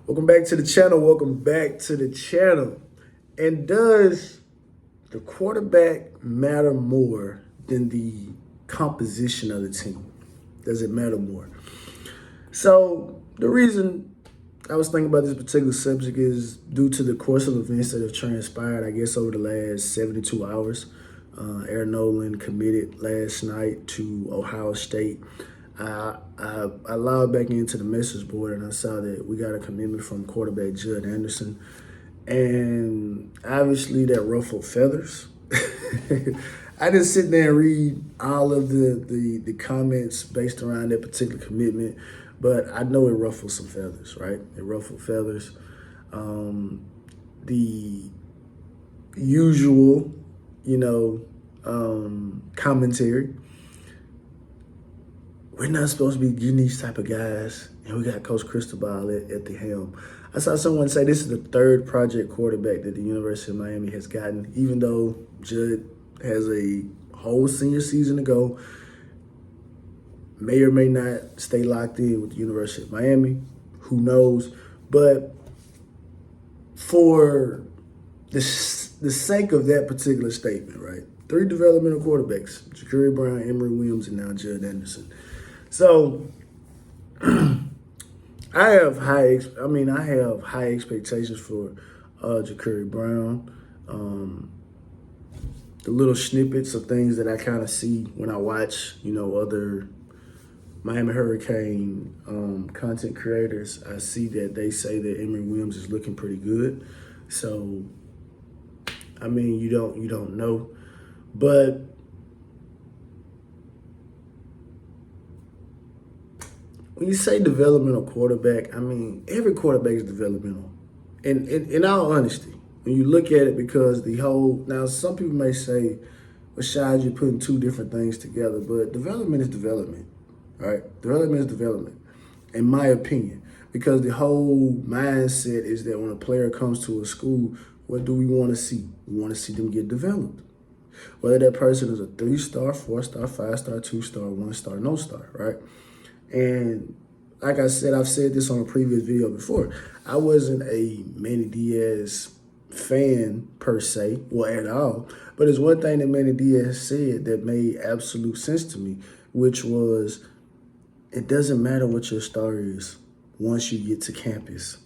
Welcome back to the channel. Welcome back to the channel. And does the quarterback matter more than the composition of the team? Does it matter more? So the reason I was thinking about this particular subject is due to the course of events that have transpired, I guess, over the last 72 hours. Aaron Nolan committed last night to Ohio State. I logged back into the message board and I saw that we got a commitment from quarterback Judd Anderson. And obviously that ruffled feathers. I didn't sit there and read all of the comments based around that particular commitment, but I know it ruffled some feathers, right? It ruffled feathers. The usual, commentary. We're not supposed to be getting these type of guys, and we got Coach Cristobal at the helm. I saw someone say this is the third project quarterback that the University of Miami has gotten, even though Judd has a whole senior season to go, may or may not stay locked in with the University of Miami. Who knows? But for the sake of that particular statement, right? 3 developmental quarterbacks, Jacurri Brown, Emory Williams, and now Judd Anderson. So I have high expectations for Jacurri Brown. The little snippets of things that I kind of see when I watch, other Miami Hurricane content creators, I see that they say that Emory Williams is looking pretty good. So, you don't know, but when you say developmental quarterback, every quarterback is developmental. And in all honesty, when you look at it, because now some people may say, well, Shad, you're putting 2 different things together, but development is development, right? Development is development, in my opinion, because the whole mindset is that when a player comes to a school, what do we want to see? We want to see them get developed. Whether that person is a 3-star, 4-star, 5-star, 2-star, 1-star, no star, right? And like I said, I've said this on a previous video before, I wasn't a Manny Diaz fan per se, well, at all. But there's one thing that Manny Diaz said that made absolute sense to me, which was, it doesn't matter what your star is once you get to campus.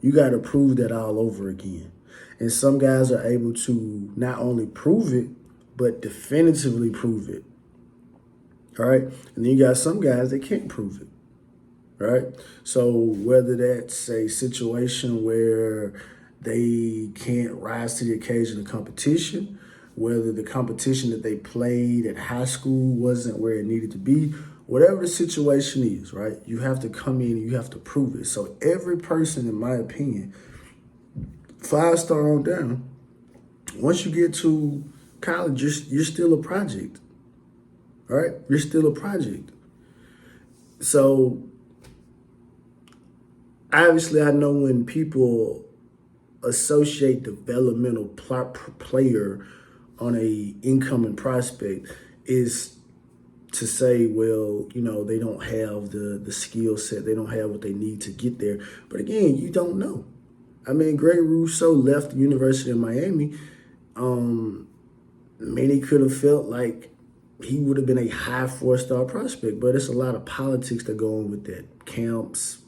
You got to prove that all over again. And some guys are able to not only prove it, but definitively prove it. All right. And then you got some guys that can't prove it. Right. So whether that's a situation where they can't rise to the occasion of competition, whether the competition that they played at high school wasn't where it needed to be, whatever the situation is, right, you have to come in and you have to prove it. So every person, in my opinion, 5-star on down, once you get to college, you're still a project. All right? You're still a project. So obviously, I know when people associate developmental player on a incoming prospect is to say, well, they don't have the skill set, they don't have what they need to get there. But again, you don't know. Greg Rousseau left the University of Miami. Many could have felt like he would have been a high 4-star prospect, but it's a lot of politics that go on with that. Camps,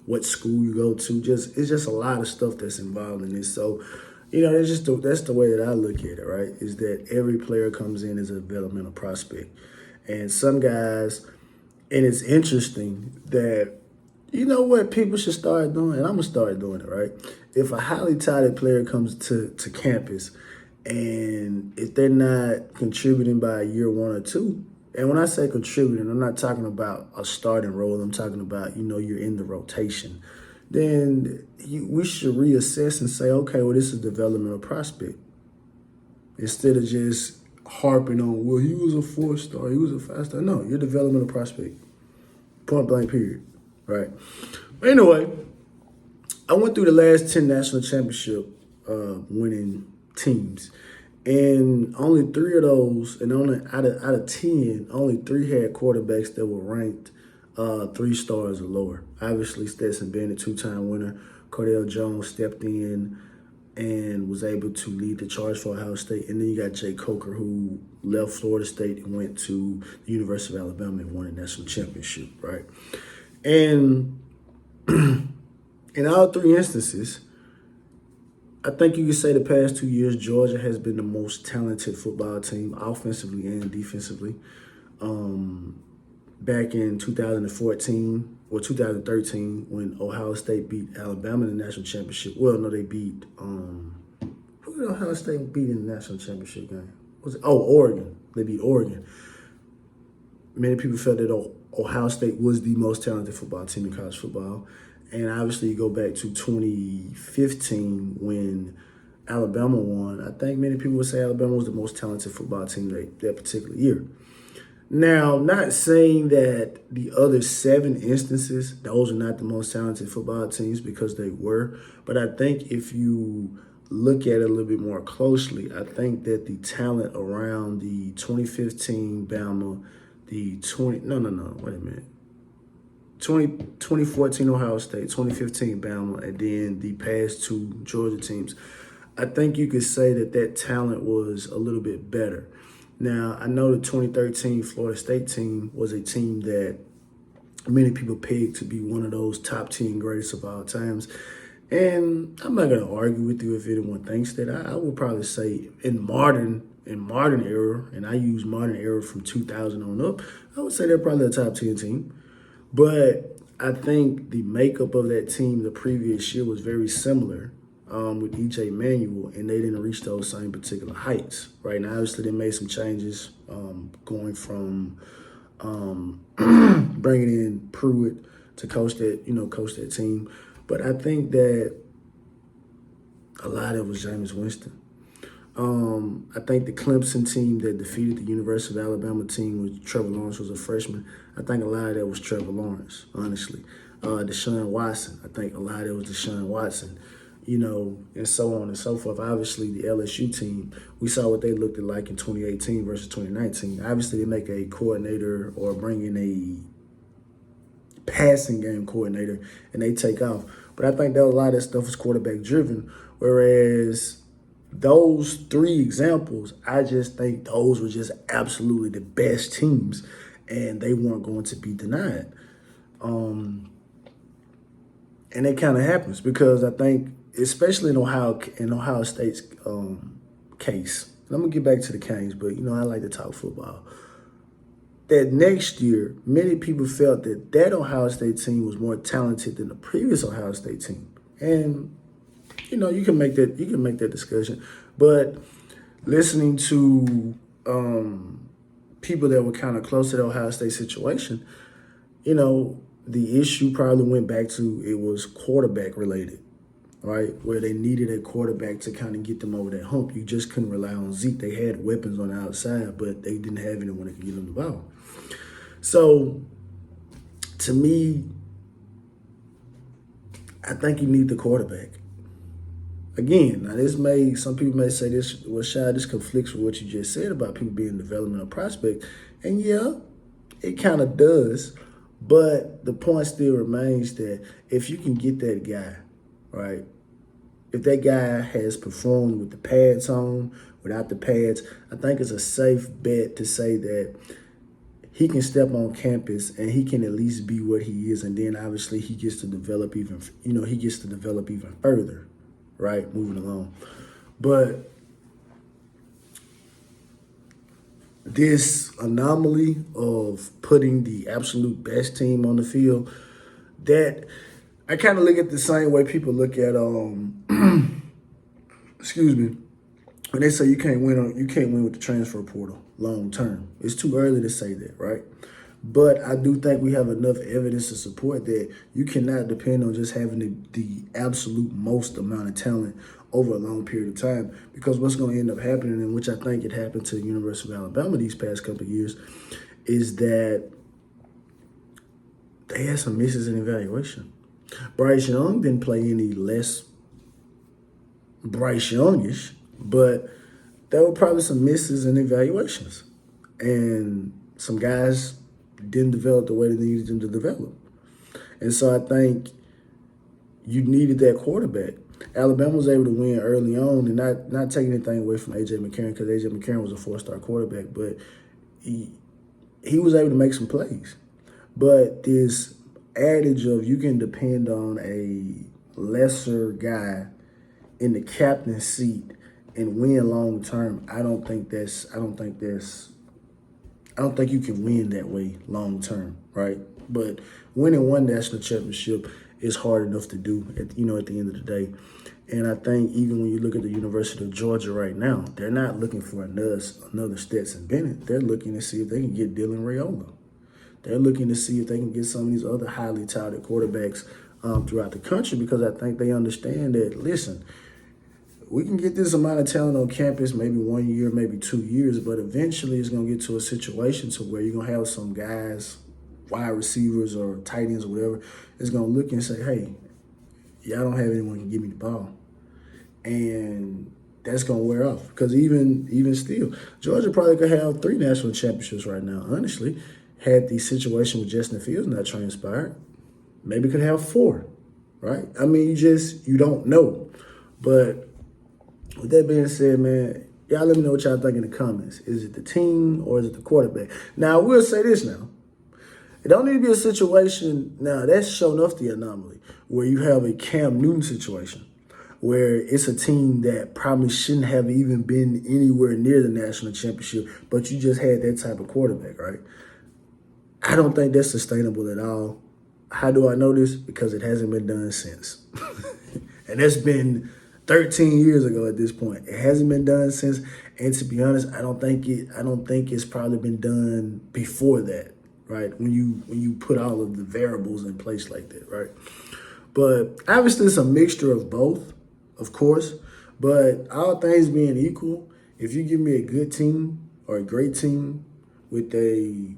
what school you go to, it's just a lot of stuff that's involved in this. So, that's the way that I look at it, right? Is that every player comes in as a developmental prospect. And some guys, and it's interesting that, what people should start doing, and I'm going to start doing it, right? If a highly touted player comes to campus, and if they're not contributing by year 1 or 2, and when I say contributing, I'm not talking about a starting role. I'm talking about, you're in the rotation. Then we should reassess and say, okay, well, this is a developmental prospect. Instead of just harping on, well, he was a 4-star, he was a 5-star. No, you're a developmental prospect. Point blank, period. Right? But anyway, I went through the last 10 national championship winning teams. And only 3 of those, and only out of 10, only 3 had quarterbacks that were ranked 3 stars or lower. Obviously, Stetson Bennett, 2-time winner. Cordell Jones stepped in and was able to lead the charge for Ohio State. And then you got Jay Coker, who left Florida State and went to the University of Alabama and won a national championship, right? And in all 3 instances, I think you could say the past 2 years, Georgia has been the most talented football team, offensively and defensively. Back in 2014 or 2013, when Ohio State beat Alabama in the national championship. Well, no, they beat who did Ohio State beat in the national championship game? Was it? Oh, Oregon. They beat Oregon. Many people felt that Ohio State was the most talented football team in college football. And obviously, you go back to 2015 when Alabama won. I think many people would say Alabama was the most talented football team that particular year. Now, not saying that the other 7 instances, those are not the most talented football teams, because they were. But I think if you look at it a little bit more closely, I think that the talent around the 2015 Bama, the 2014 Ohio State, 2015 Bama, and then the past 2 Georgia teams, I think you could say that talent was a little bit better. Now, I know the 2013 Florida State team was a team that many people pegged to be one of those top 10 greatest of all times. And I'm not going to argue with you if anyone thinks that. I would probably say in modern era, and I use modern era from 2000 on up, I would say they're probably a top 10 team. But I think the makeup of that team the previous year was very similar. With E.J. Manuel, and they didn't reach those same particular heights. Right now, obviously, they made some changes, going from bringing in Pruitt to coach that team. But I think that a lot of it was Jameis Winston. I think the Clemson team that defeated the University of Alabama team, with Trevor Lawrence was a freshman, I think a lot of that was Trevor Lawrence, honestly. Deshaun Watson, I think a lot of it was Deshaun Watson. And so on and so forth. Obviously, the LSU team, we saw what they looked like in 2018 versus 2019. Obviously, they make a coordinator or bring in a passing game coordinator, and they take off. But I think that a lot of that stuff was quarterback driven, whereas those 3 examples, I just think those were just absolutely the best teams, and they weren't going to be denied. And it kind of happens because I think, especially in Ohio State's case, and I'm going to get back to the Canes, but, I like to talk football, that next year, many people felt that Ohio State team was more talented than the previous Ohio State team. And, you can make that discussion. But listening to people that were kind of close to the Ohio State situation, the issue probably went back to it was quarterback related. Right, where they needed a quarterback to kind of get them over that hump. You just couldn't rely on Zeke. They had weapons on the outside, but they didn't have anyone that could get them the ball. So, to me, I think you need the quarterback. Again, now some people may say this conflicts with what you just said about people being developmental prospect. And yeah, it kind of does. But the point still remains that if you can get that guy, right? If that guy has performed with the pads on, without the pads, I think it's a safe bet to say that he can step on campus and he can at least be what he is, and then obviously he gets to develop even further, right? Moving along. But this anomaly of putting the absolute best team on the field, that I kind of look at the same way people look at excuse me, when they say you can't win with the transfer portal long term. It's too early to say that, right? But I do think we have enough evidence to support that you cannot depend on just having the absolute most amount of talent over a long period of time, because what's going to end up happening, and which I think it happened to the University of Alabama these past couple of years, is that they had some misses in evaluation. Bryce Young didn't play any less Bryce Youngish, but there were probably some misses in evaluations. And some guys didn't develop the way they needed them to develop. And so I think you needed that quarterback. Alabama was able to win early on, and not taking anything away from A.J. McCarron, because A.J. McCarron was a 4-star quarterback, but he was able to make some plays. But this adage of you can depend on a lesser guy in the captain's seat and win long term, I don't think you can win that way long term, right? But winning one national championship is hard enough to do at the end of the day. And I think even when you look at the University of Georgia right now, they're not looking for another Stetson Bennett. They're looking to see if they can get Dylan Raiola. They're looking to see if they can get some of these other highly touted quarterbacks throughout the country, because I think they understand that, listen, we can get this amount of talent on campus maybe 1 year, maybe 2 years, but eventually it's going to get to a situation to where you're going to have some guys, wide receivers or tight ends or whatever, is going to look and say, hey, y'all don't have anyone who can give me the ball. And that's going to wear off, because even still, Georgia probably could have 3 national championships right now, honestly. Had the situation with Justin Fields not transpired, maybe could have 4, right? I mean, you don't know. But with that being said, man, y'all let me know what y'all think in the comments. Is it the team or is it the quarterback? Now, I will say this now. It don't need to be a situation, now that's shown off the anomaly, where you have a Cam Newton situation, where it's a team that probably shouldn't have even been anywhere near the national championship, but you just had that type of quarterback, right? I don't think that's sustainable at all. How do I know this? Because it hasn't been done since. And that's been 13 years ago at this point. It hasn't been done since. And to be honest, I don't think it's probably been done before that, right? When you put all of the variables in place like that, right? But obviously it's a mixture of both, of course. But all things being equal, if you give me a good team or a great team with a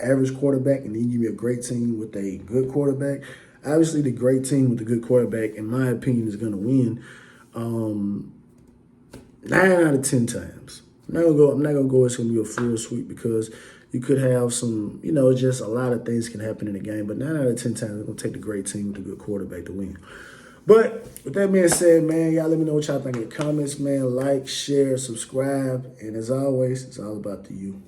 average quarterback, and then you give me a great team with a good quarterback, obviously the great team with the good quarterback, in my opinion, is going to win 9 out of 10 times. I'm not gonna go. It's gonna be a full sweep, because you could have some, just a lot of things can happen in the game. But 9 out of 10 times, it's gonna take the great team with the good quarterback to win. But with that being said, man, y'all let me know what y'all think in the comments, man. Like, share, subscribe, and as always, it's all about the you.